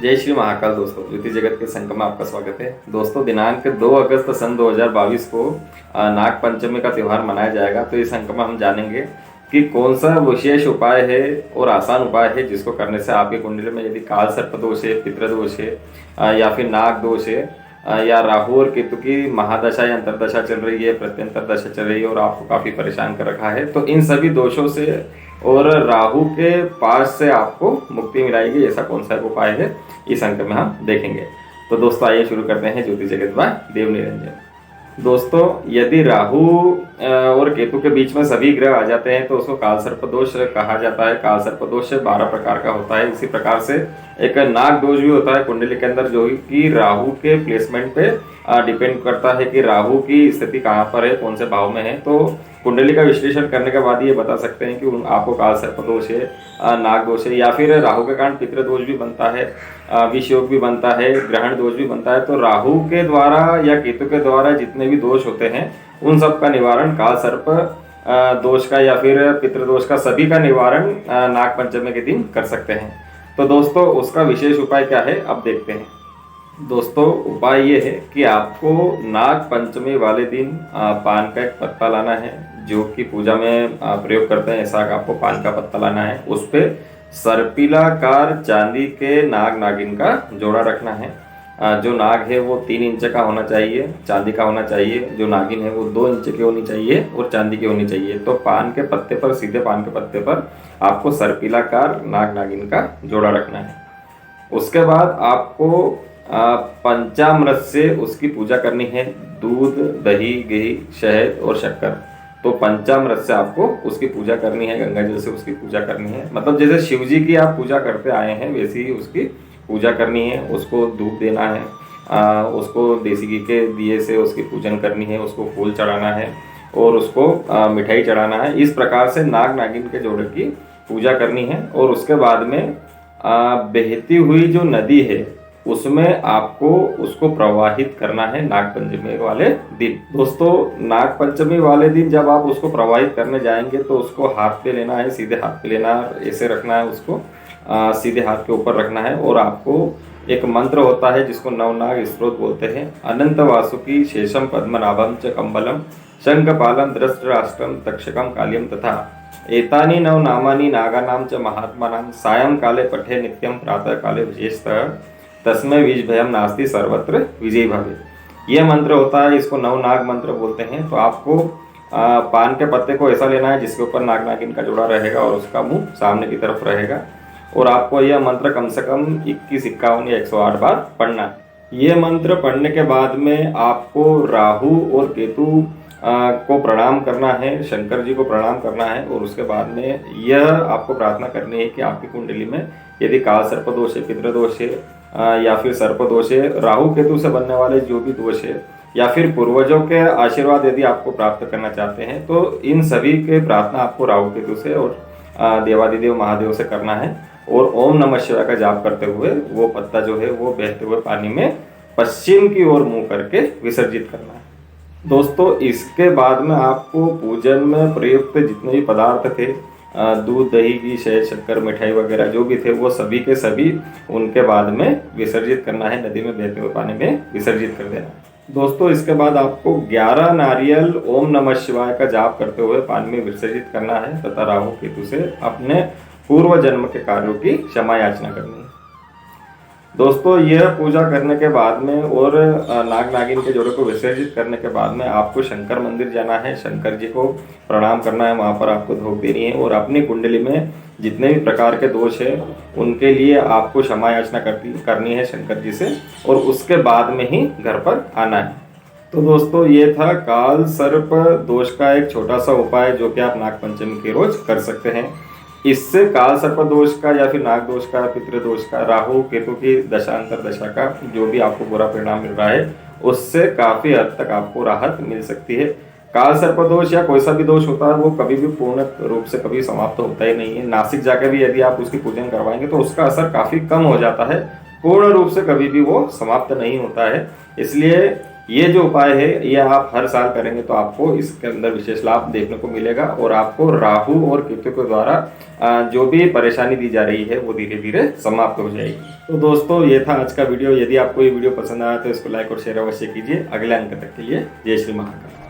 जय श्री महाकाल। दोस्तों, ज्योति जगत के संगम में आपका स्वागत है। दोस्तों, दिनांक 2 अगस्त सन 2022 को नाग पंचमी का त्यौहार मनाया जाएगा। तो इस अंक में हम जानेंगे कि कौन सा विशेष उपाय है और आसान उपाय है जिसको करने से आपकी कुंडली में यदि काल सर्प दोष है, पितृ दोष है या फिर नाग दोष है या राहु और केतु की महादशा या अंतरदशा चल रही है, प्रत्यंतर दशा चल रही है और आपको काफी परेशान कर रखा है, तो इन सभी दोषों से और राहु के पास से आपको मुक्ति मिलाएगी। ऐसा कौन सा उपाय है इस अंक में हम देखेंगे। तो दोस्तों, आइए शुरू करते हैं ज्योति जगत बाय देव निरंजन। दोस्तों, यदि राहु और केतु के बीच में सभी ग्रह आ जाते हैं तो उसको काल सर्प दोष कहा जाता है। काल सर्प दोष 12 प्रकार का होता है। इसी प्रकार से एक नाग दोष भी होता है कुंडली के अंदर, जो कि राहु के प्लेसमेंट पे डिपेंड करता है कि राहु की स्थिति कहाँ पर है, कौन से भाव में है। तो कुंडली का विश्लेषण करने के बाद ये बता सकते हैं कि आपको काल सर्प दोष है, नाग दोष है, या फिर राहु के कारण पितृ दोष भी बनता है, विष योग भी बनता है, ग्रहण दोष भी बनता है। तो राहु के द्वारा या केतु के द्वारा जितने भी दोष होते हैं उन सब का निवारण काल सर्प दोष का या फिर पितृ दोष का, सभी का निवारण नाग पंचमी के दिन कर सकते हैं। तो दोस्तों, उसका विशेष उपाय क्या है अब देखते हैं। दोस्तों, उपाय ये है कि आपको नाग पंचमी वाले दिन पान का एक पत्ता लाना है, जो कि पूजा में प्रयोग करते हैं। ऐसा आपको पान का पत्ता लाना है, उस पे सर्पिलाकार चांदी के नाग नागिन का जोड़ा रखना है। जो नाग है वो 3 इंच का होना चाहिए, चांदी का होना चाहिए। जो नागिन है वो 2 इंच की होनी चाहिए और चांदी की होनी चाहिए। तो पान के पत्ते पर, सीधे पान के पत्ते पर आपको सर्पिलाकार नाग नागिन का जोड़ा रखना है। उसके बाद आपको पंचामृत से उसकी पूजा करनी है। दूध, दही, घी, शहद और शक्कर, तो पंचामृत से आपको उसकी पूजा करनी है। गंगा जल से उसकी पूजा करनी है। मतलब जैसे शिव जी की आप पूजा करते आए हैं वैसे ही उसकी पूजा करनी है। उसको धूप देना है, उसको देसी घी के दिए से उसकी पूजन करनी है, उसको फूल चढ़ाना है और उसको मिठाई चढ़ाना है। इस प्रकार से नाग नागिन के जोड़े की पूजा करनी है। और उसके बाद में बहती हुई जो नदी है उसमें आपको उसको प्रवाहित करना है नाग पंचमी वाले दिन। दोस्तों, नाग पंचमी वाले दिन जब आप उसको प्रवाहित करने जाएंगे तो उसको हाथ पे लेना है, सीधे हाथ पे लेना है, ऐसे रखना है, उसको सीधे हाथ के ऊपर रखना है। और आपको एक मंत्र होता है जिसको नवनाग स्तोत्र बोलते हैं। अनंत वासुकी शेषम पद्मनाभम च कम्बलम शंखपालम धृतराष्ट्रम तक्षकम कालियम तथा एतानि नव नामानि नागानाम च महात्मानाम सायं काले पठे नित्यम प्रातः काले विशेषतः तस्मै बीज भयम नास्ति सर्वत्र विजय भवे। यह मंत्र होता है, इसको नवनाग मंत्र बोलते हैं। तो आपको पान के पत्ते को ऐसा लेना है जिसके ऊपर नाग नागिन का जोड़ा रहेगा और उसका मुंह सामने की तरफ रहेगा। और आपको यह मंत्र कम से कम 21, 51 या 108 बार पढ़ना है। यह मंत्र पढ़ने के बाद में आपको राहु और केतु को प्रणाम करना है, शंकर जी को प्रणाम करना है। और उसके बाद में यह आपको प्रार्थना करनी है कि आपकी कुंडली में यदि काल सर्प दोष है, पितृ दोष है या फिर सर्प दोष है, राहु केतु से बनने वाले जो भी दोष है, या फिर पूर्वजों के आशीर्वाद यदि आपको प्राप्त करना चाहते हैं, तो इन सभी के प्रार्थना आपको राहु केतु से और देवादिदेव महादेव से करना है। और ओम नमः शिवाय का जाप करते हुए वो पत्ता जो है वो बहते हुए पानी में पश्चिम की ओर मुंह करके विसर्जित करना है। दोस्तों, इसके बाद में आपको पूजन में प्रयुक्त जितने भी पदार्थ थे, दूध, दही, घी, शहद, शक्कर, मिठाई वगैरह जो भी थे, वो सभी के सभी उनके बाद में विसर्जित करना है, नदी में बहते हुए पानी में विसर्जित कर देना है। दोस्तों, इसके बाद आपको 11 नारियल ओम नमः शिवाय का जाप करते हुए पानी में विसर्जित करना है तथा राहु केतु से अपने पूर्व जन्म के कार्यों की क्षमा याचना करनी है। दोस्तों, यह पूजा करने के बाद में और नाग नागिन के जोड़े को विसर्जित करने के बाद में आपको शंकर मंदिर जाना है, शंकर जी को प्रणाम करना है, वहाँ पर आपको धूप देनी है और अपनी कुंडली में जितने भी प्रकार के दोष है उनके लिए आपको क्षमा याचना करनी है शंकर जी से। और उसके बाद में ही घर पर आना है। तो दोस्तों, ये था काल सर्प दोष का एक छोटा सा उपाय जो कि आप नाग पंचमी के रोज कर सकते हैं। इससे काल सर्प दोष का या फिर नाग दोष का, पितृ दोष का, राहु केतु की दशांतर दशा का जो भी आपको बुरा परिणाम मिल रहा है उससे काफी हद तक आपको राहत मिल सकती है। काल सर्प दोष या कोई सा भी दोष होता है वो कभी भी पूर्ण रूप से कभी समाप्त होता ही नहीं है। नासिक जाकर भी यदि आप उसकी पूजन करवाएंगे तो उसका असर काफी कम हो जाता है, पूर्ण रूप से कभी भी वो समाप्त नहीं होता है। इसलिए ये जो उपाय है ये आप हर साल करेंगे तो आपको इसके अंदर विशेष लाभ देखने को मिलेगा और आपको राहु और केतु के द्वारा जो भी परेशानी दी जा रही है वो धीरे धीरे समाप्त हो जाएगी। तो दोस्तों ये था आज का वीडियो। यदि आपको ये वीडियो पसंद आया तो इसको लाइक और शेयर अवश्य कीजिए। अगले अंक तक के लिए जय श्री महाकाल।